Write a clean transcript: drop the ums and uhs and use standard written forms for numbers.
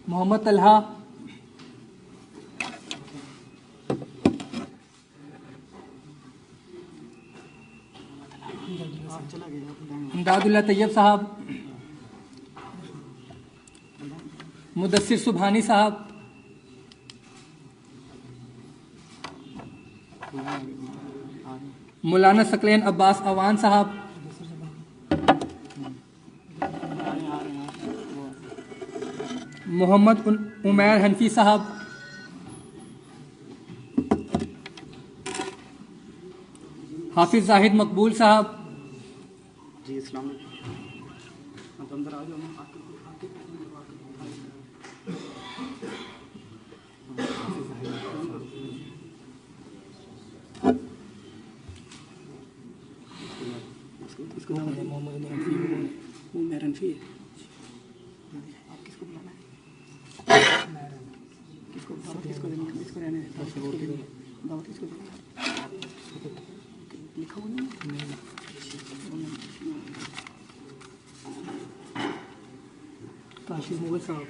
मोहम्मद तलहा, इमदादुल्लाह तैयब साहब, मुदस्सिर सुबहानी साहब, मौलाना सकलैन अब्बास अवान साहब, मोहम्मद उमैर हनफी साहब, हाफिज जाहिद मकबूल साहब, जी अस्सलाम वालेकुम। अंदर आ जाओ। इसको वो मेरनफी है। आप किसको बुलाना है? किसको देनी है? इसको रहने दावत किसको देनी है? लिखा हुआ नहीं। काशिफ मुगल साहब।